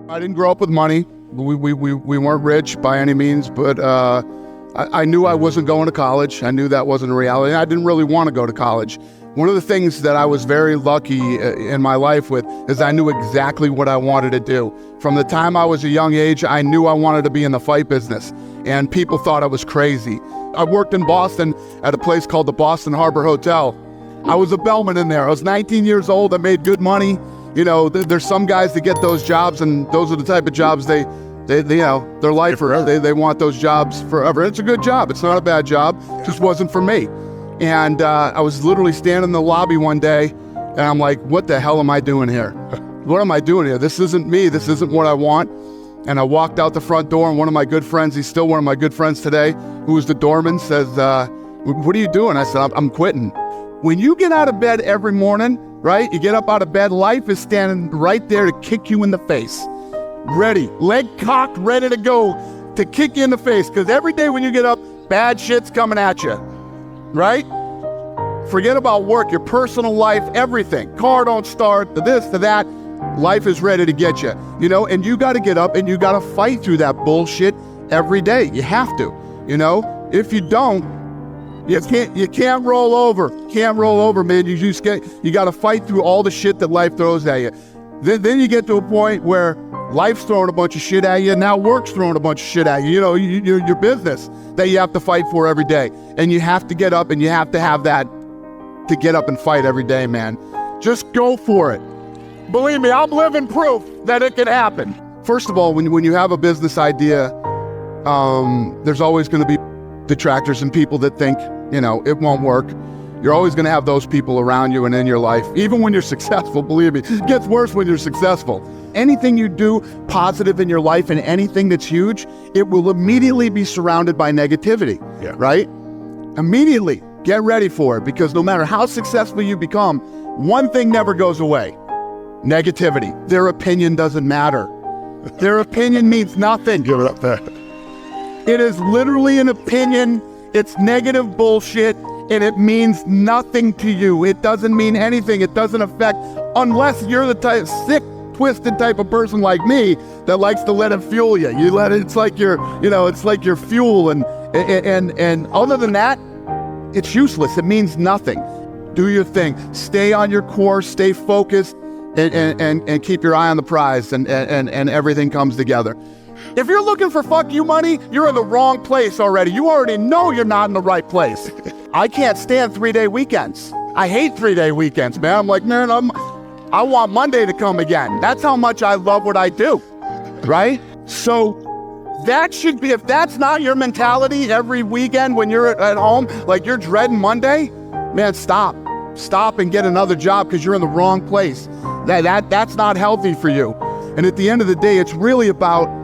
I didn't grow up with money. We weren't rich by any means, but I knew I wasn't going to college. I knew that wasn't a reality. I didn't really want to go to college. One of the things that I was very lucky in my life with is I knew exactly what I wanted to do. From the time I was a young age, I knew I wanted to be in the fight business, and people thought I was crazy. I worked in Boston at a place called the Boston Harbor Hotel. I was a bellman in there. I was 19 years old. I made good money. You know, there's some guys that get those jobs, and those are the type of jobs they you know, they're lifers. They want those jobs forever. It's a good job. It's not a bad job. It just wasn't for me. And I was literally standing in the lobby one day, and I'm like, what the hell am I doing here? What am I doing here? This isn't me. This isn't what I want. And I walked out the front door, and one of my good friends, he's still one of my good friends today, who was the doorman, says, what are you doing? I said, I'm quitting. When you get out of bed every morning, right? You get up out of bed, life is standing right there to kick you in the face. Ready, leg cocked, ready to go to kick you in the face. Because every day when you get up, bad shit's coming at you, right? Forget about work, your personal life, everything. Car don't start, to this, to that. Life is ready to get you, you know? And you got to get up and you got to fight through that bullshit every day. You have to, you know? If you don't, you can't roll over. Can't roll over, man. You got to fight through all the shit that life throws at you. Then you get to a point where life's throwing a bunch of shit at you. Now work's throwing a bunch of shit at you. You know, your business that you have to fight for every day. And you have to get up, and you have to have that to get up and fight every day, man. Just go for it. Believe me, I'm living proof that it can happen. First of all, when you have a business idea, there's always going to be detractors and people that think, you know, it won't work. You're always going to have those people around you and in your life. Even when you're successful, believe me, it gets worse when you're successful. Anything you do positive in your life and anything that's huge, it will immediately be surrounded by negativity, right? Immediately, get ready for it, because no matter how successful you become, one thing never goes away: negativity. Their opinion doesn't matter. Their opinion means nothing. Give it up there. It is literally an opinion. It's negative bullshit, and it means nothing to you. It doesn't mean anything. It doesn't affect, unless you're the type sick, twisted type of person like me that likes to let it fuel you. You let it. It's like your, you know, it's like your fuel, and other than that, it's useless. It means nothing. Do your thing. Stay on your course. Stay focused, and keep your eye on the prize, and everything comes together. If you're looking for fuck you money, you're in the wrong place already. You already know you're not in the right place. I can't stand 3-day weekends. I hate 3-day weekends, man. I'm like, man, I want Monday to come again. That's how much I love what I do, right? So that should be, if that's not your mentality every weekend when you're at home, like you're dreading Monday, man, stop and get another job, because you're in the wrong place. That's not healthy for you. And at the end of the day, it's really about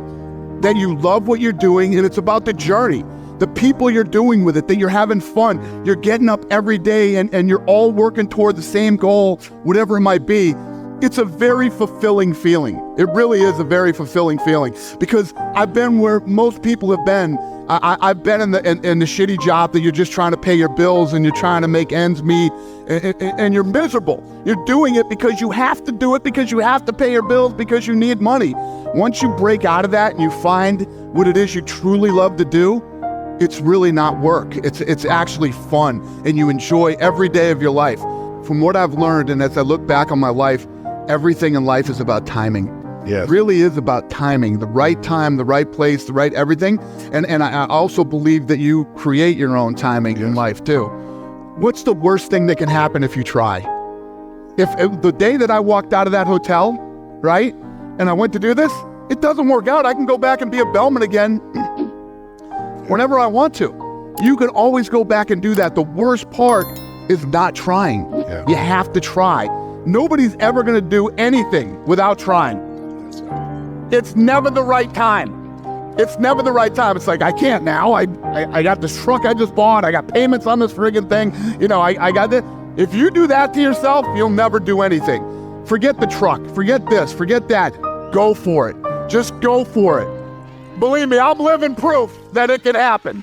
that you love what you're doing, and it's about the journey, the people you're doing with it, that you're having fun, you're getting up every day, and you're all working toward the same goal, whatever it might be. It's a very fulfilling feeling. It really is a very fulfilling feeling, because I've been where most people have been. I've been in the shitty job that you're just trying to pay your bills and you're trying to make ends meet, and you're miserable. You're doing it because you have to do it, because you have to pay your bills, because you need money. Once you break out of that and you find what it is you truly love to do, it's really not work. It's actually fun, and you enjoy every day of your life. From what I've learned, and as I look back on my life, everything in life is about timing. Yes. It really is about timing, the right time, the right place, the right everything. And I also believe that you create your own timing in life too. What's the worst thing that can happen if you try? If the day that I walked out of that hotel, right, and I went to do this, it doesn't work out, I can go back and be a bellman again whenever I want to. You can always go back and do that. The worst part is not trying. Yeah. You have to try. Nobody's ever going to do anything without trying. It's never the right time. It's never the right time. It's like, I can't now. I got this truck I just bought. I got payments on this friggin' thing. You know, I got this. If you do that to yourself, you'll never do anything. Forget the truck. Forget this. Forget that. Go for it. Just go for it. Believe me, I'm living proof that it can happen.